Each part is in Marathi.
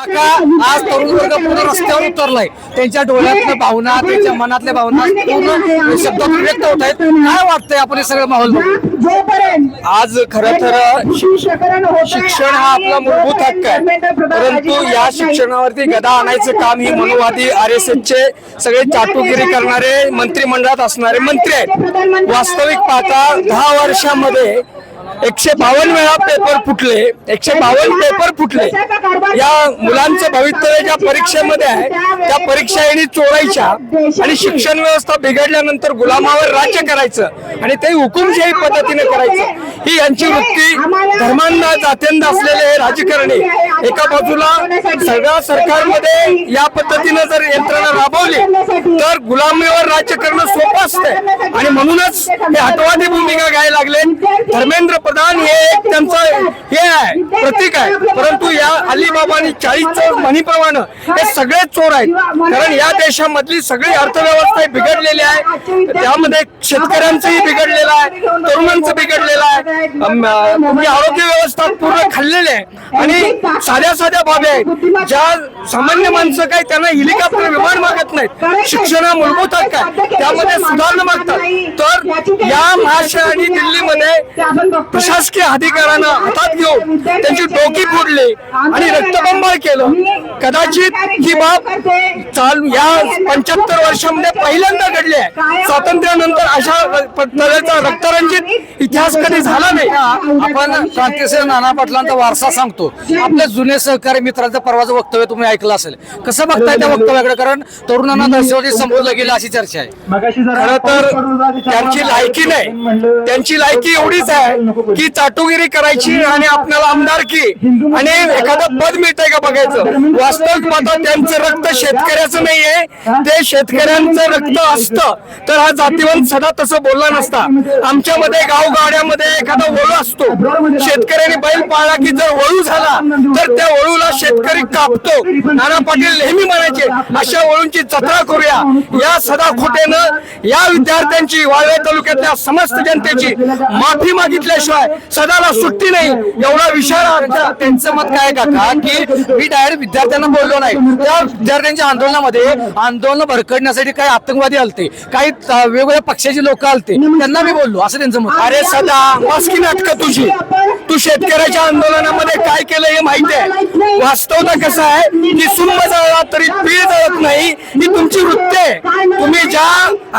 आज तरुण वर्ग पूर्ण रस्त्यावर उतरलाय. त्यांच्या डोळ्यातल्या भावना, त्यांच्या मनातल्या भावना पूर्ण शब्दातून व्यक्त होत आहेत. काय वाटतंय आपण हे सगळं माहोल बघून? आज खरं तर शिक्षण हा आपला मूलभूत हक्क आहे, परंतु या शिक्षणावरती गदा आणायचं काम ही मनोवादी RSSचे सगळे चाटुगिरी करणारे मंत्रिमंडळात असणारे मंत्री आहेत. वास्तविक पाहता 10 वर्षामध्ये 152 वेळा पेपर फुटले, 152 पेपर फुटले. या मुलांचं भवितव्य ज्या परीक्षेमध्ये आहे त्या परीक्षा यांनी चोरायच्या आणि शिक्षण व्यवस्था बिघडल्यानंतर गुलामावर राज्य करायचं आणि ते हुकुमशाही पद्धतीने करायचं, ही यांची वृत्ती. धर्मांना जात्यांना असलेले हे राजकारणी एका बाजूला सगळ्या सरकारमध्ये या पद्धतीने जर यंत्रणा राबवली तर गुलामीवर राज्य करणं सोपं असतंय आणि म्हणूनच हे हटवादी भूमिका घ्यायला लागले. धर्मेंद्र प्रधान हे एक त्यांचं हे आहे, प्रतीक आहे, परंतु या अलीबाबांनी 40 म्हणीप्रमाणे हे सगळे चोर आहेत. कारण या देशामधली सगळी अर्थव्यवस्था बिघडलेली आहे, त्यामध्ये शेतकऱ्यांचंही बिघडलेलं आहे, तरुणांचं बिघडलेलं आहे, आरोग्य व्यवस्था पूर्ण खाल्लेली आहे आणि साध्या साध्या बाबी आहेत ज्या सामान्य माणसं काय त्यांना हेलिकॉप्टर विमान मागत नाहीत. शिक्षण हा मूलभूत हक्क आहे, त्यामध्ये सुधारणा मागतात. तर या महाराष्ट्र आणि दिल्लीमध्ये प्रशासकीय अधिकाऱ्यांना हातात घेऊन त्यांची डोकी फोडली आणि रक्तबंबाळ केलं. कदाचित ही बाब या 75 वर्षामध्ये पहिल्यांदा घडली आहे. स्वातंत्र्यानंतर अशा पद्धतीचा रक्तरंजित इतिहास कधी झाला नाही. आपण क्रांतिसिंह नाना पाटलांचा वारसा सांगतो. आपले जुने सहकारी मित्रांचं परवाचं वक्तव्य तुम्ही ऐकलं असेल. कसं बघताय त्या वक्तव्याकडे? कारण तरुणांना दहशतवादी संबोधलं गेलं अशी चर्चा आहे. खरं तर त्यांची लायकी नाही, त्यांची लायकी एवढीच आहे की चाटुगिरी करायची आणि आपल्याला आमदारकी आणि एखादं पद मिळतंय का बघायचं. वास्तविक पाहता त्यांचं रक्त शेतकऱ्याचं नाहीये, ते शेतकऱ्यांचं रक्त असतं तर हा जातीवंत सदा तसं बोलला नसता. आमच्यामध्ये गावगाड्यामध्ये एखादा वळू असतो, शेतकऱ्याने बैल पाळला की जर वळू झाला तर त्या वळूला शेतकरी कापतो. नाना पाटील नेहमी म्हणायचे अशा वळूंची जत्रा करूया. या सदा खोटेनं या विद्यार्थ्यांची, वाळवे तालुक्यातल्या समस्त जनतेची माफी मागितल्याशिवाय सदाला सुट्टी नाही, एवढा विचार. त्यांचं मत काय काका की मी डायरेक्ट विद्यार्थ्यांना बोललो नाही. त्या विद्यार्थ्यांच्या आंदोलनामध्ये आंदोलन भरकडण्यासाठी काही आतंकवादी आलते, काही वेगवेगळ्या पक्षाची लोक आलते, त्यांना मी बोललो असं त्यांचं मत. अरे सदा मस्की नाटकं तुझी. तू शेतकऱ्याच्या आंदोलनामध्ये काय केलं हे माहिती आहे. वास्तवता कसं आहे की सुंब जळला तरी पीळ जळत नाही, ही तुमची वृत्ती आहे. तुम्ही ज्या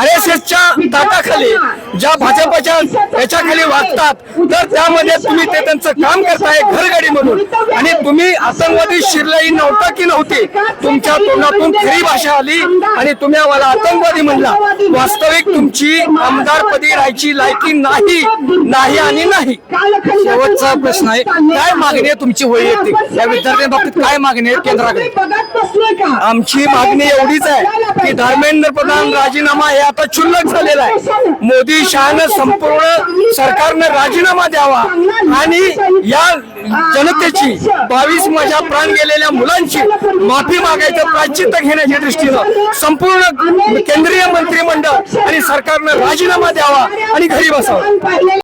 RSSच्या ताटाखाली, ज्या भाजपच्या याच्याखाली वागतात तर त्यामध्ये तुम्ही ते त्यांचं काम करताय घरगाडी म्हणून. आणि तुम्ही आतंकवादी शिरलाही नव्हता की नव्हती, तुमच्या तोंडातून खरी भाषा आली आणि तुम्ही आम्हाला आतंकवादी म्हणला. वास्तविक तुमची आमदारपदी राहायची लायकी नाही, नाही आणि नाही. शेवटचा प्रश्न आहे, काय मागणी आहे तुमची होईल या विद्यार्थ्यांबाबतीत? काय मागणी आहे केंद्राकडे? आमची मागणी एवढीच आहे की धर्मेंद्र प्रधान राजीनामा हे आता क्षुल्लक झालेला आहे. मोदी शहानं संपूर्ण सरकारनं राजीनामा द्यावा आणि या जनतेची 22 माझ्या प्राण गेलेल्या मुलांची माफी मागायचं प्रायश्चित्त घेण्याच्या दृष्टीनं संपूर्ण केंद्रीय मंत्रिमंडळ आणि सरकारनं राजीनामा द्यावा आणि घरी बसावं.